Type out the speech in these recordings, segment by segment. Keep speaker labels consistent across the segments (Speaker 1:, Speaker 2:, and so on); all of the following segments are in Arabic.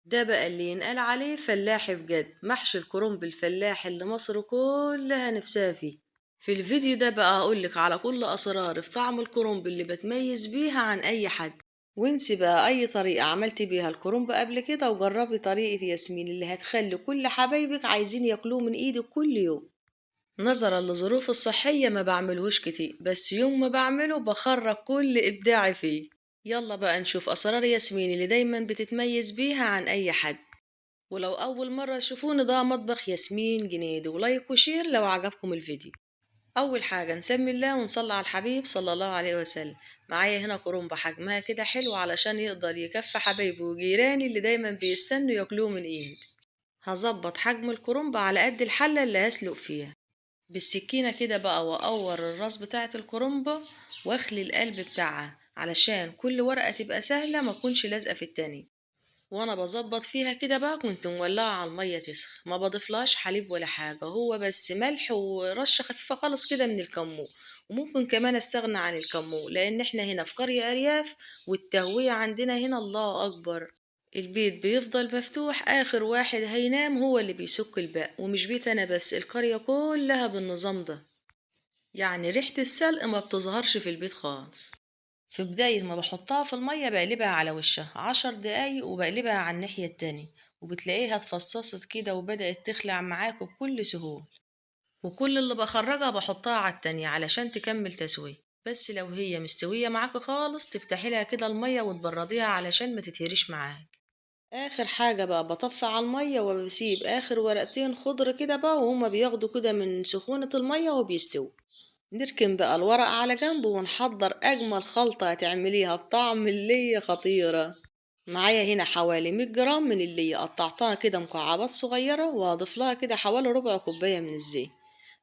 Speaker 1: ده بقى اللي ينقال عليه فلاحي بجد، محشي الكرنب الفلاحي اللي مصر كلها نفسها فيه. في الفيديو ده بقى هقولك على كل أسرار في طعم الكرنب اللي بتميز بيها عن أي حد. وانسي بقى أي طريقة عملتي بيها الكرنب قبل كده، وجربي طريقة ياسمين اللي هتخلي كل حبايبك عايزين ياكلوه من إيدك كل يوم. نظرا لظروف الصحية ما بعملهوش كتير، بس يوم ما بعمله بخرج كل إبداعي فيه. يلا بقى نشوف أسرار ياسمين اللي دايما بتتميز بيها عن أي حد. ولو أول مرة تشوفوني، ده مطبخ ياسمين جنيدي، ولايك وشير لو عجبكم الفيديو. أول حاجة نسمي الله ونصلي على الحبيب صلى الله عليه وسلم. معايا هنا كرنبة حجمها كده حلو علشان يقدر يكفي حبايبي وجيراني اللي دايما بيستنوا ياكلوه من ايد. هظبط حجم الكرنبة على قد الحلة اللي هسلق فيها بالسكينة كده بقى، وأقور الراس بتاعة الكرنبة واخلي القلب بتاعها علشان كل ورقة تبقى سهلة ما تكونش لازقة في التانية. وانا بظبط فيها كده بقى كنت مولعة على المية تسخ، ما بضيفلهاش حليب ولا حاجة، هو بس ملح ورشة خفيفة خالص كده من الكمون. وممكن كمان استغنى عن الكمون لان احنا هنا في قرية ارياف، والتهوية عندنا هنا الله اكبر. البيت بيفضل مفتوح، اخر واحد هينام هو اللي بيسك الباقي، ومش بيت انا بس، القرية كلها بالنظام ده. يعني ريحة السلق ما بتظهرش في البيت خالص. في بداية ما بحطها في المية بقلبها على وشها 10 دقايق، وبقلبها على الناحية التانية، وبتلاقيها اتفصصت كده وبدأت تخلع معاك بكل سهولة. وكل اللي بخرجها بحطها على التانية علشان تكمل تسوية. بس لو هي مستوية معاك خالص تفتحي لها كده المية وتبرديها علشان ما تتهريش معاك. آخر حاجة بقى بطفي على المية وبسيب آخر ورقتين خضر كده بقى، وهما بياخدوا كده من سخونة المية وبيستووا. نركن بقى الورق على جنب ونحضر أجمل خلطة هتعمليها بطعم اللية خطيرة. معايا هنا حوالي 100 جرام من اللية، قطعتها كده مكعبات صغيرة، وهضيف لها كده حوالي ربع كوباية من الزيت.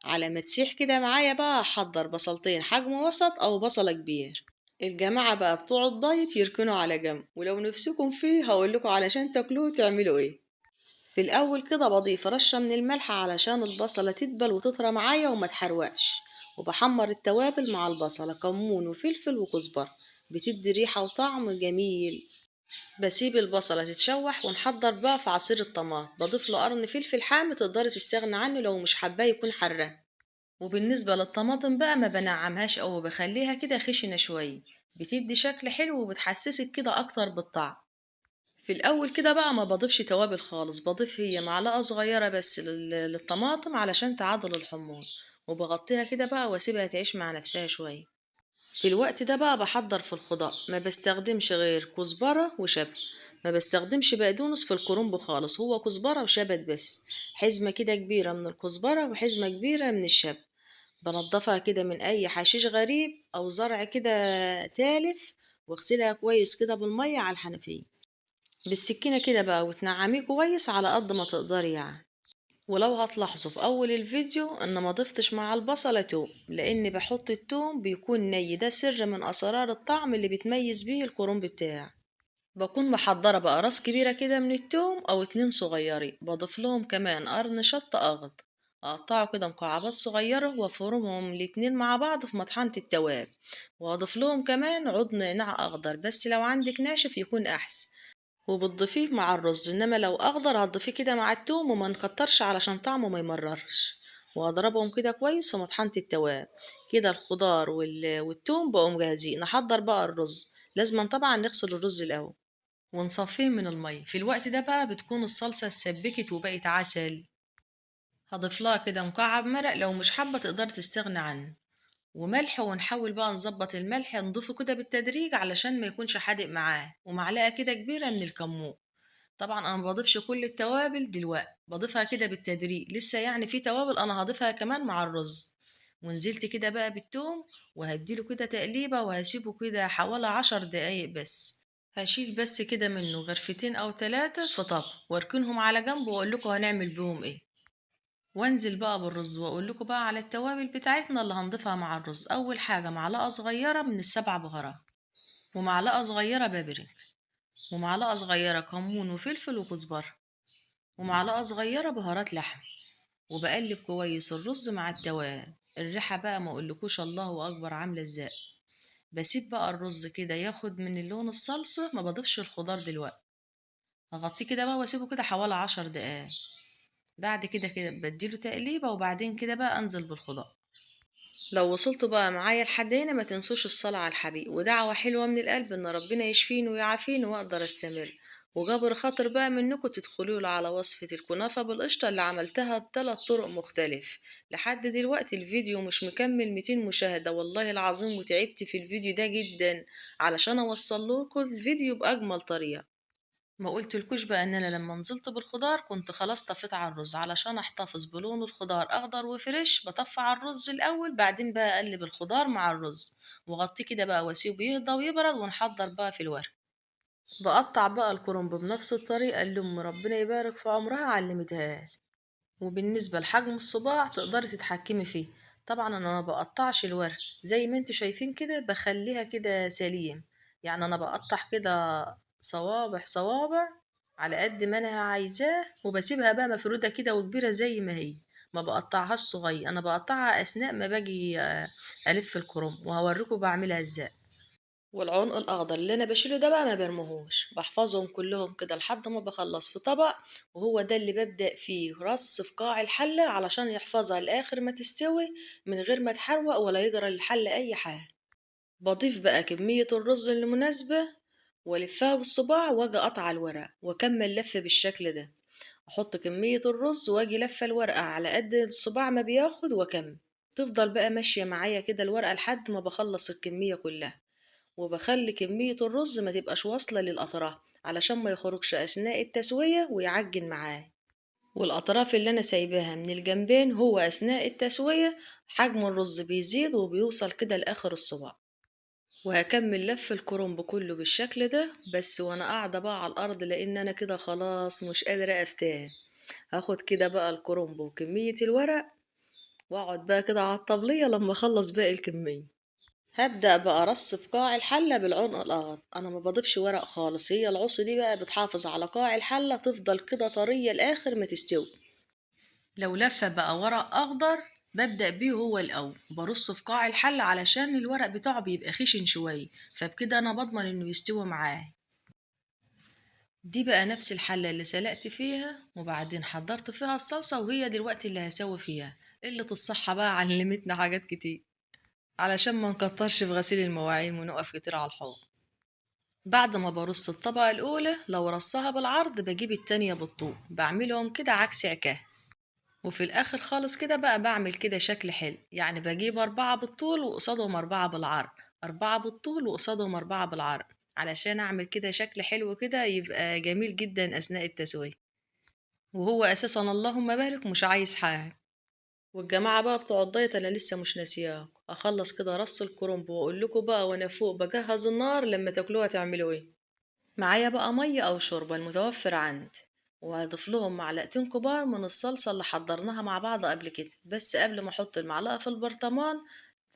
Speaker 1: على ما تسيح كده معايا بقى أحضر بصلتين حجم وسط أو بصلة كبير. الجماعة بقى بتوع الدايت يركنوا على جنب، ولو نفسكم فيه هقولكوا علشان تاكلوه تعملوا ايه. في الأول كده بضيف رشة من الملح علشان البصلة تدبل وتطرى معايا وما تحرقش. وبحمر التوابل مع البصلة، كمون وفلفل وكزبرة، بتدي ريحة وطعم جميل. بسيب البصلة تتشوح ونحضر بقى في عصير الطماطم، بضيف له قرن فلفل حامي تقدري تستغنى عنه لو مش حباه يكون حراق. وبالنسبة للطماطم بقى ما بنعمهاش أو بخليها كده خشنة شوية، بتدي شكل حلو وبتحسسك كده أكتر بالطعم. في الاول كده بقى ما بضيفش توابل خالص، بضيف هي معلقة صغيرة بس للطماطم علشان تعادل الحموض. وبغطيها كده بقى واسيبها تعيش مع نفسها شوية. في الوقت ده بقى بحضر في الخضار، ما بستخدمش غير كزبرة وشبت. ما بستخدمش بقدونس في الكرنب خالص، هو كزبرة وشبت بس. حزمة كده كبيرة من الكزبرة وحزمة كبيرة من الشبت. بنضفها كده من اي حشيش غريب او زرع كده تالف، واغسلها كويس كده بالمية على الحنفية بالسكينة كده بقى، وتنعميه كويس على قد ما تقدري يعني. ولو هتلاحظوا في أول الفيديو إن ما ضفتش مع البصلة توم، لأن بحط التوم بيكون ني، ده سر من أسرار الطعم اللي بتميز بيه الكرنب بتاعي. بكون محضرة بقى راس كبيرة كده من التوم أو 2 صغيرين، بضيف لهم كمان قرن شطة أخضر، أقطعه كده مكعبات صغيرة وأفرمهم الاتنين مع بعض في مطحنة التواب. وأضيف لهم كمان عود نعناع أخضر، بس لو عندك ناشف يكون أحسن. وبتضيفيه مع الرز، انما لو اخضر هتضيفيه كده مع التوم، وما نكترش علشان طعمه ما يمررش. واضربهم كده كويس في مطحنة التواب. كده الخضار والتوم بقوا مجهزين، نحضر بقى الرز. لازم طبعا نغسل الرز الاول ونصفيه من المية. في الوقت ده بقى بتكون الصلصة اتسبكت وبقت عسل. هضيف لها كده مكعب مرق، لو مش حابة تقدر تستغنى عنه. وملح، ونحاول بقى نظبط الملح نضيفه كده بالتدريج علشان ما يكونش حادق معاه، ومعلقة كده كبيرة من الكمون. طبعا انا ما بضيفش كل التوابل دلوقتي، بضيفها كده بالتدريج، لسه يعني في توابل انا هضيفها كمان مع الرز. ونزلت كده بقى بالثوم، وهديله كده تقليبة، وهسيبه كده حوالي 10 دقايق بس. هشيل بس كده منه غرفتين او 3 في طبق واركنهم على جنب، واقول لكم هنعمل بيهم ايه. وانزل بقى بالرز واقول لكم بقى على التوابل بتاعتنا اللي هنضيفها مع الرز. اول حاجة معلقة صغيرة من السبع بهارات، ومعلقة صغيرة بابريكا، ومعلقة صغيرة كمون وفلفل وكزبرة، ومعلقة صغيرة بهارات لحم. وبقلب كويس الرز مع التوابل. الريحة بقى ما اقولكوش الله اكبر عاملة ازاي. بسيب بقى الرز كده ياخد من اللون الصلصة، ما بضيفش الخضار دلوقتي. هغطيه كده بقى واسيبه كده حوالي 10 دقايق. بعد كده بديله تقليبة، وبعدين كده بقى انزل بالخضار. لو وصلتوا بقى معايا لحد هنا ما تنسوش الصلاة على الحبيب ودعوة حلوة من القلب ان ربنا يشفيني ويعافيني واقدر استمر. وجبر خاطر بقى منكم تدخلوا لي على وصفة الكنافة بالقشطة اللي عملتها ب3 طرق مختلف. لحد دلوقتي الفيديو مش مكمل 200 مشاهدة والله العظيم، وتعبت في الفيديو ده جدا علشان اوصل لكم الفيديو بأجمل طريقة. ما قلتلكوش بقى ان انا لما نزلت بالخضار كنت خلاص طفيت على الرز علشان احتفظ بلون الخضار اخضر وفريش. بطفي على الرز الاول، بعدين بقى اقلب الخضار مع الرز واغطيه كده بقى واسيبه يهدى ويبرد، ونحضر بقى في الورق. بقطع بقى الكرنب بنفس الطريقه اللي ام ربنا يبارك في عمرها علمتها لي. وبالنسبة لحجم الصباع تقدري تتحكمي فيه. طبعا انا ما بقطعش الورق زي ما انتوا شايفين كده، بخليها كده سليم. يعني انا بقطع كده صوابع صوابع على قد ما انا عايزاه، وبسيبها بقى مفرودة كده وكبيرة زي ما هي. ما بقطعهاش صغير، انا بقطعها اثناء ما باجي الف الكرنب، وهوريكم بعملها ازاي. والعنق الاخضر اللي انا بشيله ده بقى ما برموهوش، بحفظهم كلهم كده لحد ما بخلص في طبق. وهو ده اللي ببدأ فيه رص في قاع الحلة علشان يحفظها لاخر ما تستوي من غير ما تحروق ولا يجرى للحلة اي حاجة. بضيف بقى كمية الرز المناسبة والفها بالصباع، واجي قطع الورق واكمل لف بالشكل ده. احط كمية الرز واجي لفة الورقة على قد الصباع ما بياخد واكمل. تفضل بقى ماشية معايا كده الورقة لحد ما بخلص الكمية كلها. وبخلي كمية الرز ما تبقاش واصلة للأطراف علشان ما يخرجش أثناء التسوية ويعجن معاه. والأطراف اللي أنا سايباها من الجنبين هو أثناء التسوية حجم الرز بيزيد وبيوصل كده لآخر الصباع. وهكمل لف الكرنب كله بالشكل ده بس وأنا قاعدة بقى على الأرض، لأن أنا كده خلاص مش قادرة أفتاه. هاخد كده بقى الكرنب وكمية الورق، وأقعد بقى كده على الطبلية لما أخلص باقي الكمية. هبدأ بقى أرص في قاع الحلة بالعنق الأخضر. أنا ما بضيفش ورق خالص، هي العص دي بقى بتحافظ على قاع الحلة تفضل كده طرية لآخر ما تستوي. لو لفة بقى ورق أخضر ببدأ بيه هو الأول، برص في قاع الحلة علشان الورق بتاعه بيبقى خشن شوية، فبكده أنا بضمن إنه يستوي معاه. دي بقى نفس الحلة اللي سلقت فيها وبعدين حضرت فيها الصلصة، وهي دلوقتي اللي هسوي فيها. قلة الصحة بقى علمتنا حاجات كتير علشان ما نكترش في غسيل المواعين ونقف كتير على الحوض. بعد ما برص الطبقة الأولى لو رصها بالعرض بجيب التانية بالطول، بعملهم كده عكس عكاس. وفي الآخر خالص كده بقى بعمل كده شكل حلو، يعني بجيب 4 بالطول وقصادهم 4 بالعرض، 4 بالطول وقصادهم 4 بالعرض، علشان أعمل كده شكل حلو كده يبقى جميل جدا أثناء التسوية. وهو أساسا اللهم بارك مش عايز حاجة. والجماعة بقى بتوع الدايت أنا لسه مش ناسياك، أخلص كده رص الكرنب وأقول لكم بقى وأنا فوق بجهز النار لما تاكلوها تعملوا إيه. معايا بقى مية أو شوربة المتوفر عندي، وهضيف لهم معلقتين كبار من الصلصة اللي حضرناها مع بعض قبل كده. بس قبل ما أحط المعلقة في البرطمان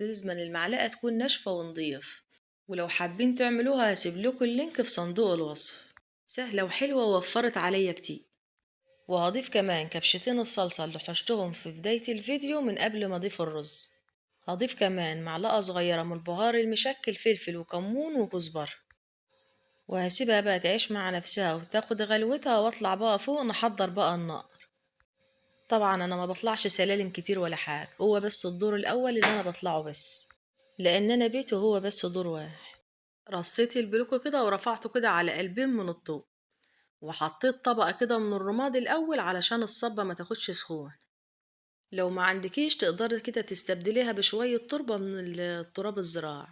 Speaker 1: لازم المعلقة تكون ناشفة ونضيف. ولو حابين تعملوها هسيب لكم اللينك في صندوق الوصف. سهلة وحلوة ووفرت عليا كتير. وهضيف كمان كبشتين الصلصة اللي حشتهم في بداية الفيديو من قبل ما أضيف الرز. هضيف كمان معلقة صغيرة من البهار المشكل فلفل وكمون وكزبرة. وهسيبها بقى تعيش مع نفسها وتاخد غلوتها، واطلع بقى فوق نحضر بقى النار. طبعا انا ما بطلعش سلالم كتير ولا حاجة، هو بس الدور الاول اللي انا بطلعه بس، لان انا بيته هو بس دور واحد. رصيت البلوكو كده ورفعته كده على قلبين من الطوب، وحطيت طبقة كده من الرماد الاول علشان الصبة ما تاخدش سخون. لو ما عندكيش تقدري كده تستبدليها بشوية تربة من التراب الزراعي.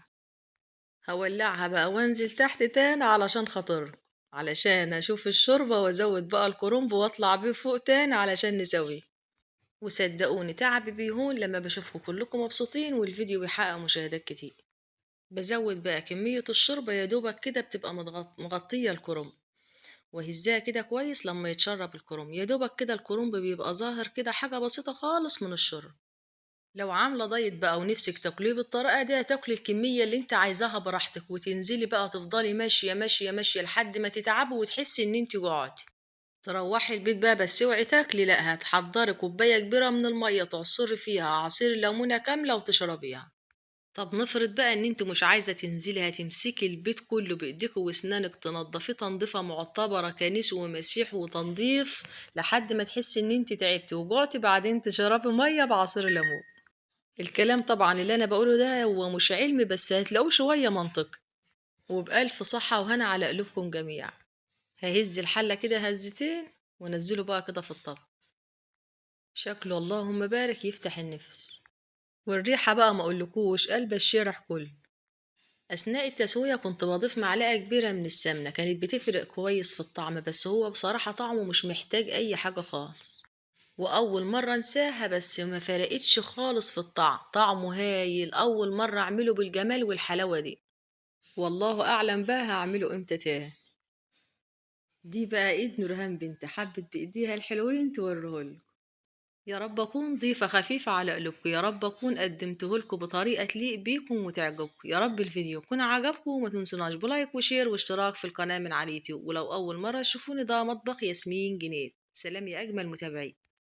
Speaker 1: هولعها بقى وانزل تحت تاني علشان خاطر، علشان اشوف الشوربة وازود بقى الكرنب واطلع بيه فوق تاني علشان نسويه. وصدقوني تعبي بيهون لما بشوفكم كلكم مبسوطين والفيديو بيحقق مشاهدات كتير. بزود بقى كمية الشوربة يا دوبك كده بتبقى مغطية الكرنب، وهزاها كده كويس. لما يتشرب الكرنب يا دوبك كده الكرنب بيبقى ظاهر كده حاجة بسيطة خالص من الشرب. لو عاملة دايت بقى ونفسك تاكليه بالطريقة دي هتاكلي الكمية اللي انت عايزاها براحتك، وتنزلي بقى تفضلي ماشية ماشية ماشية لحد ما تتعبي وتحسي ان انت جوعتي. تروحي البيت بقى بس اوعي تاكلي، لا، هتحضري كوباية كبيرة من المية تعصري فيها عصير ليمونة كاملة وتشربيها. طب نفرض بقى ان انت مش عايزة تنزلي، هتمسكي البيت كله بايديك واسنانك تنضفيه تنظيفة معتبرة، كنيس ومسيح وتنظيف، لحد ما تحسي ان انت تعبتي وجعتي، بعدين تشربي مية بعصير ليمون. الكلام طبعا اللي انا بقوله ده هو مش علمي، بس هتلاقوه شوية منطقي، وبألف صحة وهنا على قلوبكم جميعا. ههز الحلة كده هزتين ونزله بقى كده في الطبق. شكله اللهم بارك يفتح النفس. والريحة بقى ما اقولكوش، قلب الشارع كله. أثناء التسوية كنت بضيف معلقة كبيرة من السمنة، كانت بتفرق كويس في الطعم، بس هو بصراحة طعمه مش محتاج أي حاجة خالص. وأول مرة انساها، بس ما فرقتش خالص في الطعم، طعمه هايل، أول مرة أعمله بالجمال والحلاوة دي. والله أعلم بقى هعمله إمتى تاني. دي بقى إيد نورهان بنت حبت بإيديها الحلوين توريهولكوا. يا رب أكون ضيفة خفيفة على قلوبكم، يا رب أكون قدمته لكم بطريقة تليق بيكم وتعجبكم، يا رب الفيديو يكون عجبكم، وما تنسوناش بلايك وشير واشتراك في القناة من على اليوتيوب، ولو أول مرة تشوفوني ده مطبخ ياسمين جنيد. سلام يا أجمل متابعين.